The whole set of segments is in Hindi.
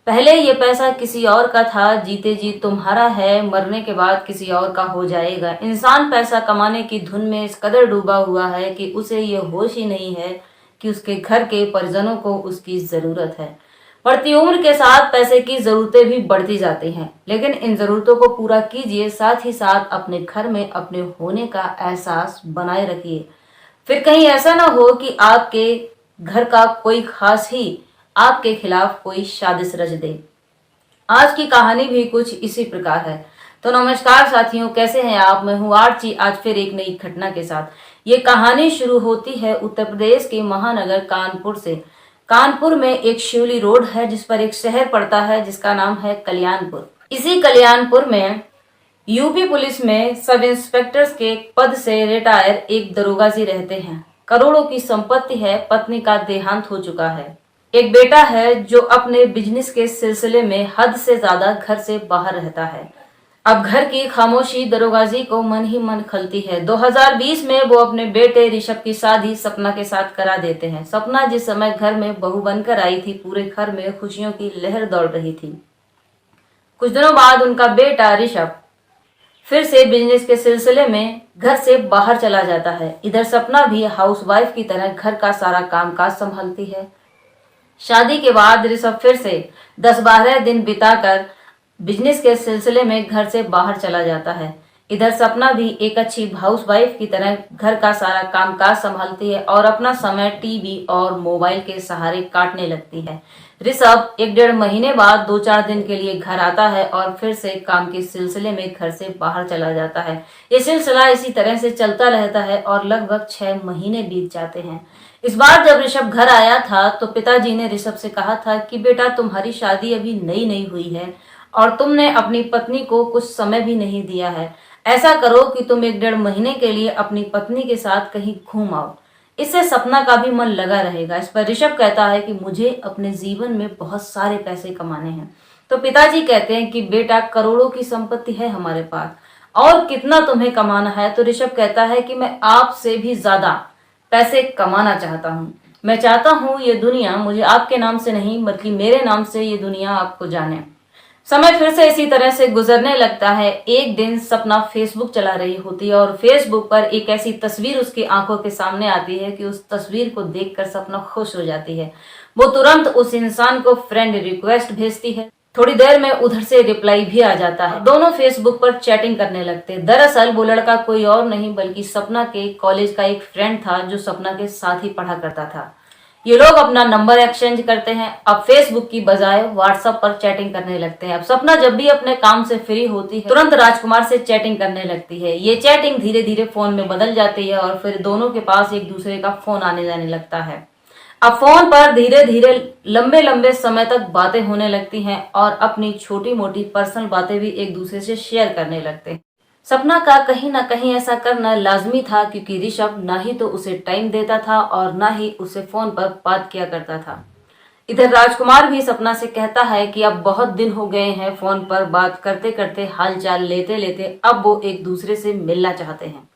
पहले ये पैसा किसी और का था, जीते जी तुम्हारा है, मरने के बाद किसी और का हो जाएगा। इंसान पैसा कमाने की धुन में इस कदर डूबा हुआ है कि उसे ये होश ही नहीं है कि उसके घर के परिजनों को उसकी जरूरत है। बढ़ती उम्र के साथ पैसे की जरूरतें भी बढ़ती जाती हैं, लेकिन इन जरूरतों को पूरा कीजिए, साथ ही साथ अपने घर में अपने होने का एहसास बनाए रखिए। फिर कहीं ऐसा ना हो कि आपके घर का कोई खास ही आपके खिलाफ कोई साजिश रच दे। आज की कहानी भी कुछ इसी प्रकार है। तो नमस्कार साथियों, कैसे हैं आप? मैं हूँ आरची, आज फिर एक नई घटना के साथ। ये कहानी शुरू होती है उत्तर प्रदेश के महानगर कानपुर से। कानपुर में एक शिवली रोड है जिस पर एक शहर पड़ता है जिसका नाम है कल्याणपुर। इसी कल्याणपुर में यूपी पुलिस में सब इंस्पेक्टर के पद से रिटायर एक दरोगा जी रहते हैं। करोड़ों की संपत्ति है, पत्नी का देहांत हो चुका है। एक बेटा है जो अपने बिजनेस के सिलसिले में हद से ज्यादा घर से बाहर रहता है। अब घर की खामोशी दरोगा जी को मन ही मन खलती है। 2020 में वो अपने बेटे ऋषभ की शादी सपना के साथ करा देते हैं। सपना जिस समय घर में बहू बनकर आई थी, पूरे घर में खुशियों की लहर दौड़ रही थी। कुछ दिनों बाद उनका बेटा ऋषभ फिर से बिजनेस के सिलसिले में घर से बाहर चला जाता है। इधर सपना भी हाउसवाइफ की तरह घर का सारा कामकाज संभालती है। शादी के बाद ऋषभ फिर से 10-12 दिन बिताकर बिजनेस के सिलसिले में घर से बाहर चला जाता है। इधर सपना भी एक अच्छी हाउसवाइफ की तरह घर का सारा कामकाज संभालती है और अपना समय टीवी और मोबाइल के सहारे काटने लगती है। ऋषभ 1-1.5 महीने बाद 2-4 दिन के लिए घर आता है और फिर से काम के सिलसिले में घर से बाहर चला जाता है। ये सिलसिला इसी तरह से चलता रहता है और लगभग 6 महीने बीत जाते हैं। इस बार जब ऋषभ घर आया था तो पिताजी ने ऋषभ से कहा था कि बेटा, तुम्हारी शादी अभी नई नई हुई है और तुमने अपनी पत्नी को कुछ समय भी नहीं दिया है। ऐसा करो कि तुम 1-1.5 महीने के लिए अपनी पत्नी के साथ कहीं घूम आओ, इससे सपना का भी मन लगा रहेगा। इस पर ऋषभ कहता है कि मुझे अपने जीवन में बहुत सारे पैसे कमाने हैं। तो पिताजी कहते हैं कि बेटा, करोड़ों की संपत्ति है हमारे पास, और कितना तुम्हें कमाना है? तो ऋषभ कहता है कि मैं आपसे भी ज्यादा पैसे कमाना चाहता हूँ। मैं चाहता हूँ ये दुनिया मुझे आपके नाम से नहीं बल्कि मेरे नाम से ये दुनिया आपको जाने। समय फिर से इसी तरह से गुजरने लगता है। एक दिन सपना फेसबुक चला रही होती है और फेसबुक पर एक ऐसी तस्वीर उसकी आंखों के सामने आती है कि उस तस्वीर को देखकर सपना खुश हो जाती है। वो तुरंत उस इंसान को फ्रेंड रिक्वेस्ट भेजती है। थोड़ी देर में उधर से रिप्लाई भी आ जाता है। दोनों फेसबुक पर चैटिंग करने लगते हैं। दरअसल वो लड़का कोई और नहीं बल्कि सपना के कॉलेज का एक फ्रेंड था जो सपना के साथ ही पढ़ा करता था। ये लोग अपना नंबर एक्सचेंज करते हैं। अब फेसबुक की बजाय व्हाट्सएप पर चैटिंग करने लगते हैं। अब सपना जब भी अपने काम से फ्री होती है तुरंत राजकुमार से चैटिंग करने लगती है। ये चैटिंग धीरे धीरे फोन में बदल जाती है और फिर दोनों के पास एक दूसरे का फोन आने जाने लगता है। अब फोन पर धीरे धीरे लंबे लंबे समय तक बातें होने लगती हैं और अपनी छोटी मोटी पर्सनल बातें भी एक दूसरे से शेयर करने लगते हैं। सपना का कहीं ना कहीं ऐसा करना लाजमी था क्योंकि ऋषभ ना ही तो उसे टाइम देता था और ना ही उसे फोन पर बात किया करता था। इधर राजकुमार भी सपना से कहता है कि अब बहुत दिन हो गए हैं फोन पर बात करते करते, हालचाल लेते लेते, अब वो एक दूसरे से मिलना चाहते हैं।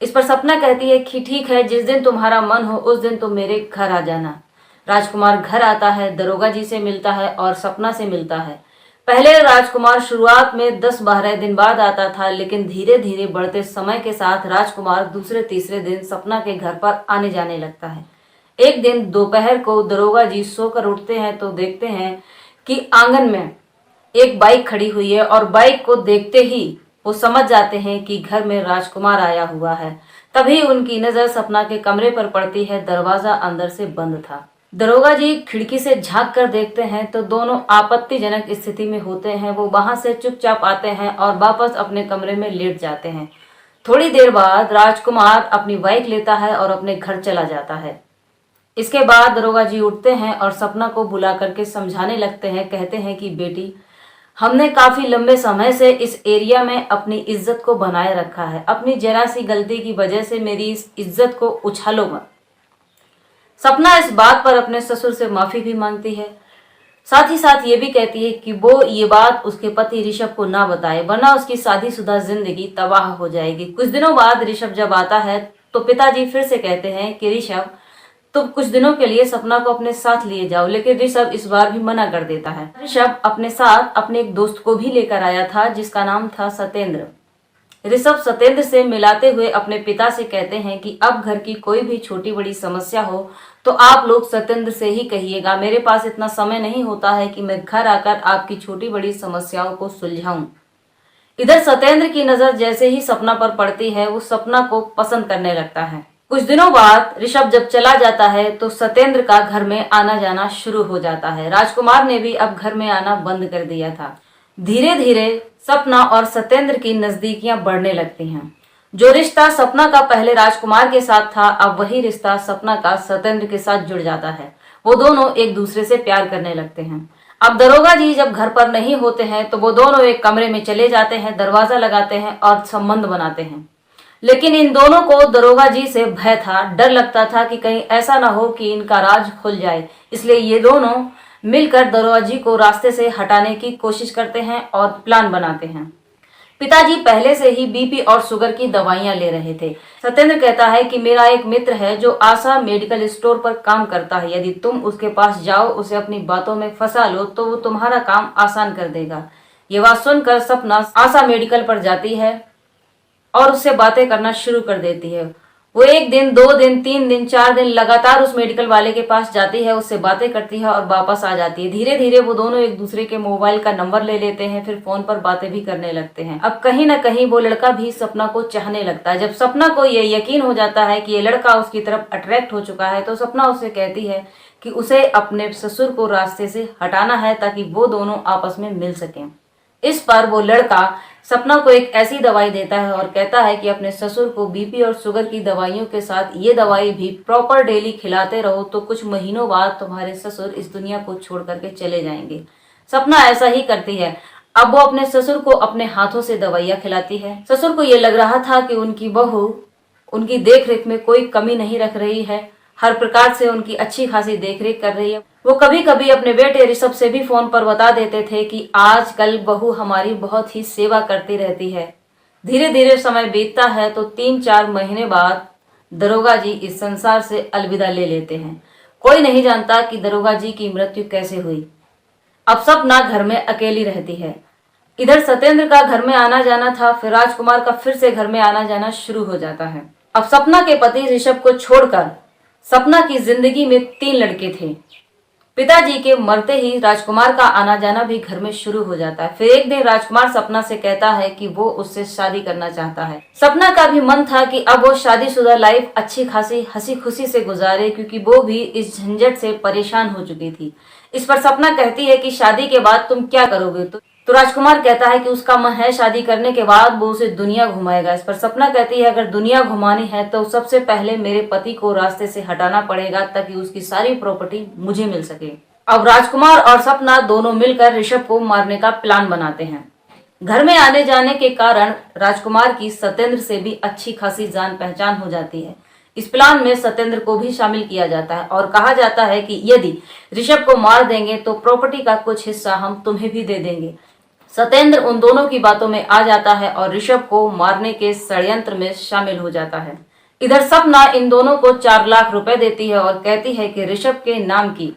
इस पर सपना कहती है कि ठीक है, जिस दिन तुम्हारा मन हो उस दिन तुम मेरे घर आ जाना। राजकुमार घर आता है, दरोगा जी से मिलता है और सपना से मिलता है। पहले राजकुमार शुरुआत में 10-12 दिन बाद आता था, लेकिन धीरे धीरे बढ़ते समय के साथ राजकुमार दूसरे तीसरे दिन सपना के घर पर आने जाने लगता है। एक दिन दोपहर को दरोगा जी सोकर उठते हैं तो देखते हैं कि आंगन में एक बाइक खड़ी हुई है और बाइक को देखते ही वो समझ जाते हैं कि घर में राजकुमार आया हुआ है। तभी उनकी नजर सपना के कमरे पर पड़ती है। दरवाजा अंदर से बंद था। दरोगा जी खिड़की से झांक कर देखते हैं तो दोनों आपत्तिजनक स्थिति में होते हैं। वो वहां से चुपचाप आते हैं और वापस अपने कमरे में लेट जाते हैं। थोड़ी देर बाद राजकुमार अपनी बाइक लेता है और अपने घर चला जाता है। इसके बाद दरोगा जी उठते हैं और सपना को बुला करके समझाने लगते हैं। कहते हैं कि बेटी, हमने काफी लंबे समय से इस एरिया में अपनी इज्जत को बनाए रखा है। अपनी जरा सी गलती की वजह से मेरी इस इज्जत को उछालो मत। सपना इस बात पर अपने ससुर से माफी भी मांगती है। साथ ही साथ ये भी कहती है कि वो ये बात उसके पति ऋषभ को ना बताए, वरना उसकी शादीशुदा जिंदगी तबाह हो जाएगी। कुछ दिनों बाद ऋषभ जब आता है तो पिताजी फिर से कहते हैं कि ऋषभ, तुम कुछ दिनों के लिए सपना को अपने साथ लिए जाओ, लेकिन ऋषभ इस बार भी मना कर देता है। ऋषभ अपने साथ अपने एक दोस्त को भी लेकर आया था जिसका नाम था सत्येंद्र। ऋषभ सत्येंद्र से मिलाते हुए अपने पिता से कहते हैं कि अब घर की कोई भी छोटी बड़ी समस्या हो तो आप लोग सत्येंद्र से ही कहिएगा, मेरे पास इतना समय नहीं होता है कि मैं घर आकर आपकी छोटी बड़ी समस्याओं को सुलझाऊं। इधर सत्येंद्र की नजर जैसे ही सपना पर पड़ती है वो सपना को पसंद करने लगता है। कुछ दिनों बाद ऋषभ जब चला जाता है तो सत्येंद्र का घर में आना जाना शुरू हो जाता है। राजकुमार ने भी अब घर में आना बंद कर दिया था। धीरे धीरे सपना और सत्येंद्र की नजदीकियां बढ़ने लगती हैं। जो रिश्ता सपना का पहले राजकुमार के साथ था, अब वही रिश्ता सपना का सत्येंद्र के साथ जुड़ जाता है। वो दोनों एक दूसरे से प्यार करने लगते हैं। अब दरोगा जी जब घर पर नहीं होते हैं तो वो दोनों एक कमरे में चले जाते हैं, दरवाजा लगाते हैं और संबंध बनाते हैं। लेकिन इन दोनों को दरोगा जी से भय था, डर लगता था कि कहीं ऐसा ना हो कि इनका राज खुल जाए। इसलिए ये दोनों मिलकर दरोगा जी को रास्ते से हटाने की कोशिश करते हैं और प्लान बनाते हैं। पिताजी पहले से ही बीपी और शुगर की दवाइयां ले रहे थे। सत्येंद्र कहता है कि मेरा एक मित्र है जो आशा मेडिकल स्टोर पर काम करता है, यदि तुम उसके पास जाओ, उसे अपनी बातों में फंसा लो तो वो तुम्हारा काम आसान कर देगा। ये बात सुनकर सपना आशा मेडिकल पर जाती है और उससे बातें करना शुरू कर देती है। वो 1 दिन, 2 दिन, 3 दिन, 4 दिन लगातार उस मेडिकल वाले के पास जाती है, उससे बातें करती है और वापस आ जाती है। धीरे धीरे वो दोनों एक दूसरे के मोबाइल का नंबर ले लेते हैं, फिर फोन पर बातें भी करने लगते हैं। अब कहीं ना कहीं वो लड़का भी सपना को चाहने लगता है। जब सपना को ये यकीन हो जाता है कि ये लड़का उसकी तरफ अट्रैक्ट हो चुका है तो सपना उसे कहती है कि उसे अपने ससुर को रास्ते से हटाना है ताकि वो दोनों आपस में मिल सकें। इस पर वो लड़का सपना को एक ऐसी दवाई देता है और कहता है कि अपने ससुर को बीपी और शुगर की दवाइयों के साथ ये दवाई भी प्रॉपर डेली खिलाते रहो तो कुछ महीनों बाद तुम्हारे ससुर इस दुनिया को छोड़ करके चले जाएंगे। सपना ऐसा ही करती है। अब वो अपने ससुर को अपने हाथों से दवाइयां खिलाती है। ससुर को ये लग रहा था कि उनकी बहू उनकी देखरेख में कोई कमी नहीं रख रही है, हर प्रकार से उनकी अच्छी खासी देखरेख कर रही है। वो कभी कभी अपने बेटे ऋषभ से भी फोन पर बता देते थे कि आजकल बहू हमारी बहुत ही सेवा करती रहती है। धीरे धीरे समय बीतता है तो 3-4 महीने बाद दरोगा जी इस संसार से अलविदा ले लेते हैं। कोई नहीं जानता कि दरोगा जी की मृत्यु कैसे हुई। अब सपना घर में अकेली रहती है। इधर सत्येंद्र का घर में आना जाना था, फिर राजकुमार का फिर से घर में आना जाना शुरू हो जाता है। अब सपना के पति ऋषभ को छोड़कर सपना की जिंदगी में 3 लड़के थे। पिताजी के मरते ही राजकुमार का आना जाना भी घर में शुरू हो जाता है। फिर एक दिन राजकुमार सपना से कहता है कि वो उससे शादी करना चाहता है। सपना का भी मन था कि अब वो शादीशुदा लाइफ अच्छी खासी हंसी खुशी से गुजारे, क्योंकि वो भी इस झंझट से परेशान हो चुकी थी। इस पर सपना कहती है कि शादी के बाद तुम क्या करोगे? तो राजकुमार कहता है कि उसका मन है शादी करने के बाद वो उसे दुनिया घुमाएगा। इस पर सपना कहती है अगर दुनिया घुमानी है तो सबसे पहले मेरे पति को रास्ते से हटाना पड़ेगा ताकि उसकी सारी प्रॉपर्टी मुझे मिल सके। अब राजकुमार और सपना दोनों मिलकर ऋषभ को मारने का प्लान बनाते हैं। घर में आने जाने के कारण राजकुमार की सत्येंद्र से भी अच्छी खासी जान पहचान हो जाती है। इस प्लान में सत्येंद्र को भी शामिल किया जाता है और कहा जाता है कि यदि ऋषभ को मार देंगे तो प्रॉपर्टी का कुछ हिस्सा हम तुम्हें भी दे देंगे। सत्येंद्र उन दोनों की बातों में आ जाता है और ऋषभ को मारने के षड्यंत्र में शामिल हो जाता है। इधर सपना इन दोनों को 4 लाख रुपए देती है और कहती है कि ऋषभ के नाम की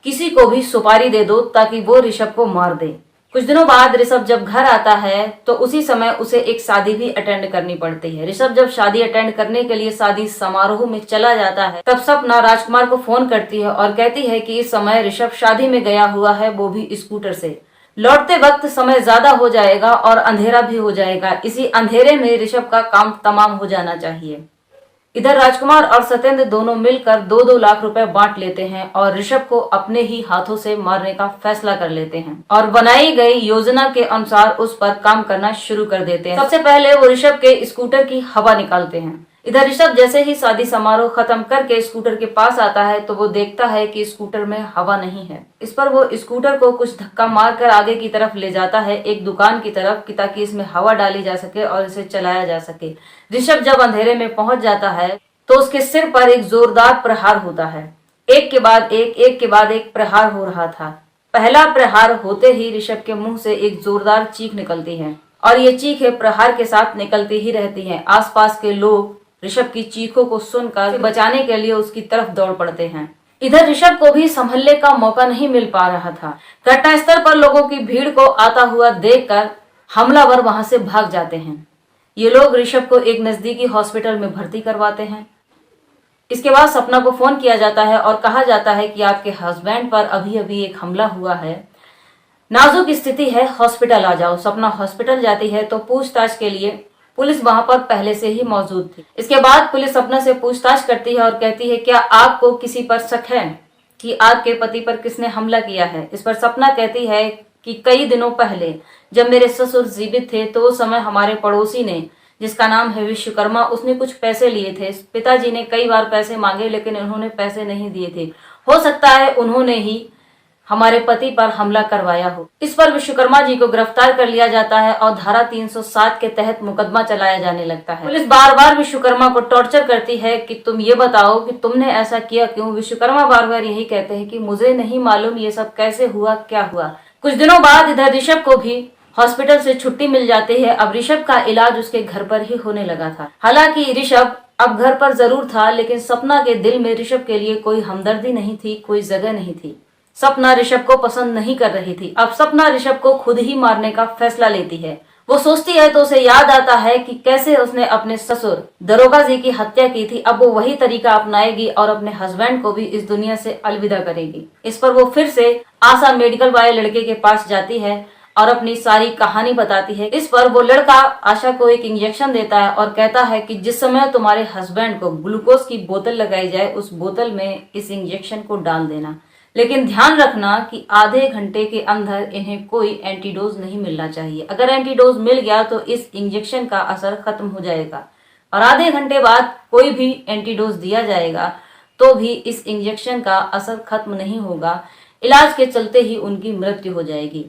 किसी को भी सुपारी दे दो ताकि वो ऋषभ को मार दे। कुछ दिनों बाद ऋषभ जब घर आता है तो उसी समय उसे एक शादी भी अटेंड करनी पड़ती है। ऋषभ जब शादी अटेंड करने के लिए शादी समारोह में चला जाता है तब सपना राजकुमार को फोन करती है और कहती है कि इस समय ऋषभ शादी में गया हुआ है, वो भी स्कूटर से। लौटते वक्त समय ज्यादा हो जाएगा और अंधेरा भी हो जाएगा। इसी अंधेरे में ऋषभ का काम तमाम हो जाना चाहिए। इधर राजकुमार और सत्येंद्र दोनों मिलकर 2-2 लाख रुपए बांट लेते हैं और ऋषभ को अपने ही हाथों से मारने का फैसला कर लेते हैं और बनाई गई योजना के अनुसार उस पर काम करना शुरू कर देते हैं। सबसे पहले वो ऋषभ के स्कूटर की हवा निकालते हैं। इधर ऋषभ जैसे ही शादी समारोह खत्म करके स्कूटर के पास आता है तो वो देखता है कि स्कूटर में हवा नहीं है। इस पर वो स्कूटर को कुछ धक्का मारकर आगे की तरफ ले जाता है, एक दुकान की तरफ, ताकि इसमें हवा डाली जा सके और इसे चलाया जा सके। ऋषभ जब अंधेरे में पहुंच जाता है तो उसके सिर पर एक जोरदार प्रहार होता है। एक के बाद एक प्रहार हो रहा था। पहला प्रहार होते ही ऋषभ के मुंह से एक जोरदार चीख निकलती है और ये चीखें प्रहार के साथ निकलती ही रहती हैं। आसपास के लोग ऋषभ की चीखों को सुनकर बचाने के लिए उसकी तरफ दौड़ पड़ते हैं। इधर ऋषभ को भी संभलने का मौका नहीं मिल पा रहा था। घटनास्थल पर लोगों की भीड़ को आता हुआ देखकर हमलावर वहां से भाग जाते हैं। ये लोग ऋषभ को एक नजदीकी हॉस्पिटल में भर्ती करवाते हैं। इसके बाद सपना को फोन किया जाता है और कहा जाता है कि आपके हस्बैंड पर अभी अभी एक हमला हुआ है, नाजुक स्थिति है, हॉस्पिटल आ जाओ। सपना हॉस्पिटल जाती है तो पूछताछ के लिए पुलिस वहां पर पहले से ही मौजूद थी। इसके बाद पुलिस सपना से पूछताछ करती है और कहती है, क्या आपको किसी पर शक है कि आपके पति पर किसने हमला किया है? इस पर सपना कहती है कि कई दिनों पहले जब मेरे ससुर जीवित थे तो उस समय हमारे पड़ोसी ने, जिसका नाम है विश्वकर्मा, उसने कुछ पैसे लिए थे। पिताजी ने कई बार पैसे मांगे लेकिन उन्होंने पैसे नहीं दिए थे। हो सकता है उन्होंने ही हमारे पति पर हमला करवाया हो। इस पर विश्वकर्मा जी को गिरफ्तार कर लिया जाता है और धारा 307 के तहत मुकदमा चलाया जाने लगता है। पुलिस बार बार विश्वकर्मा को टॉर्चर करती है कि तुम ये बताओ कि तुमने ऐसा किया क्यों। विश्वकर्मा बार बार यही कहते हैं कि मुझे नहीं मालूम ये सब कैसे हुआ, क्या हुआ। कुछ दिनों बाद इधर ऋषभ को भी हॉस्पिटल से छुट्टी मिल जाती है। अब ऋषभ का इलाज उसके घर पर ही होने लगा था। हालांकि ऋषभ अब घर पर जरूर था लेकिन सपना के दिल में ऋषभ के लिए कोई हमदर्दी नहीं थी, कोई जगह नहीं थी। सपना ऋषभ को पसंद नहीं कर रही थी। अब सपना ऋषभ को खुद ही मारने का फैसला लेती है। वो सोचती है तो उसे याद आता है कि कैसे उसने अपने ससुर दरोगा जी की हत्या की थी। अब वो वही तरीका अपनाएगी और अपने हस्बैंड को भी इस दुनिया से अलविदा करेगी। इस पर वो फिर से आशा मेडिकल वाले लड़के के पास जाती है और अपनी सारी कहानी बताती है। इस पर वो लड़का आशा को एक इंजेक्शन देता है और कहता है कि जिस समय तुम्हारे हस्बैंड को ग्लूकोज की बोतल लगाई जाए उस बोतल में इस इंजेक्शन को डाल देना, लेकिन ध्यान रखना कि आधे घंटे के अंदर इन्हें कोई एंटीडोज नहीं मिलना चाहिए। अगर एंटीडोज मिल गया तो इस इंजेक्शन का असर खत्म हो जाएगा और आधे घंटे बाद कोई भी एंटीडोज दिया जाएगा तो भी इस इंजेक्शन का असर खत्म नहीं होगा। इलाज के चलते ही उनकी मृत्यु हो जाएगी।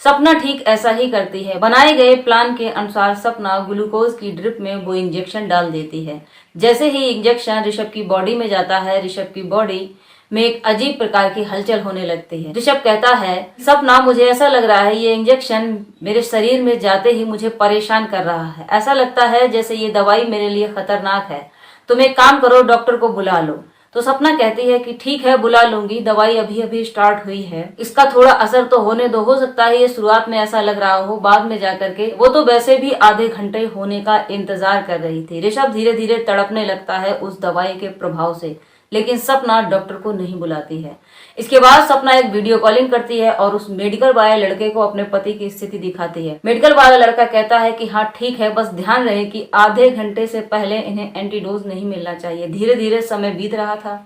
सपना ठीक ऐसा ही करती है। बनाए गए प्लान के अनुसार सपना ग्लूकोज की ड्रिप में वो इंजेक्शन डाल देती है। जैसे ही इंजेक्शन ऋषभ की बॉडी में जाता है, ऋषभ की बॉडी में एक अजीब प्रकार की हलचल होने लगती है। ऋषभ कहता है, सपना मुझे ऐसा लग रहा है ये इंजेक्शन मेरे शरीर में जाते ही मुझे परेशान कर रहा है। ऐसा लगता है जैसे ये दवाई मेरे लिए खतरनाक है। तुम एक काम करो, डॉक्टर को बुला लो। तो सपना कहती है कि ठीक है, बुला लूंगी, दवाई अभी अभी स्टार्ट हुई है, इसका थोड़ा असर तो होने दो। हो सकता है ये शुरुआत में ऐसा लग रहा हो, बाद में जाकर के। वो तो वैसे भी आधे घंटे होने का इंतजार कर रही थी। ऋषभ धीरे धीरे तड़पने लगता है उस दवाई के प्रभाव से, लेकिन सपना डॉक्टर को नहीं बुलाती है। इसके बाद सपना एक वीडियो कॉलिंग करती है और उस मेडिकल वाले लड़के को अपने पति की स्थिति दिखाती है। मेडिकल वाला लड़का कहता है कि हाँ ठीक है, बस ध्यान रहे कि आधे घंटे से पहले इन्हें एंटीडोज नहीं मिलना चाहिए। धीरे धीरे समय बीत रहा था।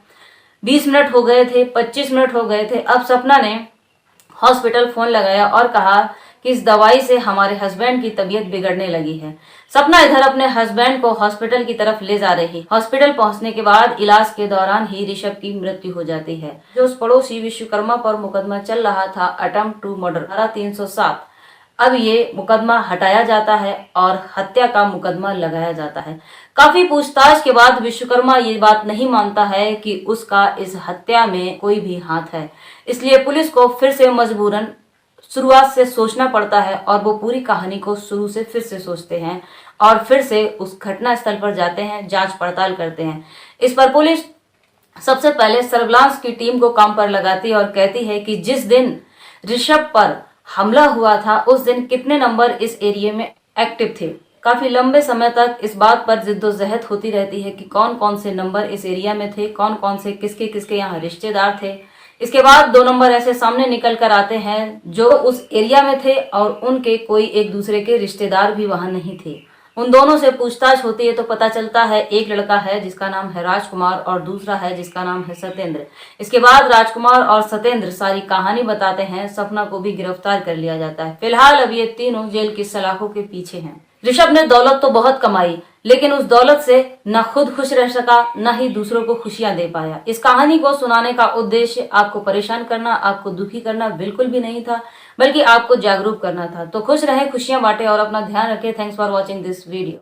20 मिनट हो गए थे, 25 मिनट हो गए थे। अब सपना ने हॉस्पिटल फोन लगाया और कहा कि इस दवाई से हमारे हस्बैंड की तबीयत बिगड़ने लगी है। सपना इधर अपने हस्बैंड को हॉस्पिटल की तरफ ले जा रही। हॉस्पिटल पहुंचने के बाद इलाज के दौरान ही ऋषभ की मृत्यु हो जाती है। जो उस पड़ोसी विश्वकर्मा पर मुकदमा चल रहा था, अटेम्प्ट टू मर्डर, धारा 307, अब ये मुकदमा हटाया जाता है और हत्या का मुकदमा लगाया जाता है। काफी पूछताछ के बाद विश्वकर्मा ये बात नहीं मानता है कि उसका इस हत्या में कोई भी हाथ है। इसलिए पुलिस को फिर से मजबूरन शुरुआत से सोचना पड़ता है और वो पूरी कहानी को शुरू से फिर से सोचते हैं और फिर से उस घटना स्थल पर जाते हैं, जांच पड़ताल करते हैं। इस पर पुलिस सबसे पहले सर्विलांस की टीम को काम पर लगाती है और कहती है कि जिस दिन ऋषभ पर हमला हुआ था उस दिन कितने नंबर इस एरिया में एक्टिव थे। काफी लंबे समय तक इस बात पर जिद्दोजहद होती रहती है कि कौन कौन से नंबर इस एरिया में थे, कौन कौन से किसके किसके यहाँ रिश्तेदार थे। इसके बाद 2 नंबर ऐसे सामने निकल कर आते हैं जो उस एरिया में थे और उनके कोई एक दूसरे के रिश्तेदार भी वहां नहीं थे। उन दोनों से पूछताछ होती है तो पता चलता है एक लड़का है जिसका नाम है राजकुमार और दूसरा है जिसका नाम है सत्येंद्र। इसके बाद राजकुमार और सत्येंद्र सारी कहानी बताते हैं। सपना को भी गिरफ्तार कर लिया जाता है। फिलहाल अब ये तीनों जेल की सलाखों के पीछे हैं। ऋषभ ने दौलत तो बहुत कमाई लेकिन उस दौलत से न खुद खुश रह सका न ही दूसरों को खुशियां दे पाया। इस कहानी को सुनाने का उद्देश्य आपको परेशान करना, आपको दुखी करना बिल्कुल भी नहीं था, बल्कि आपको जागरूक करना था। तो खुश रहे, खुशियां बांटे और अपना ध्यान रखें। Thanks for watching this video.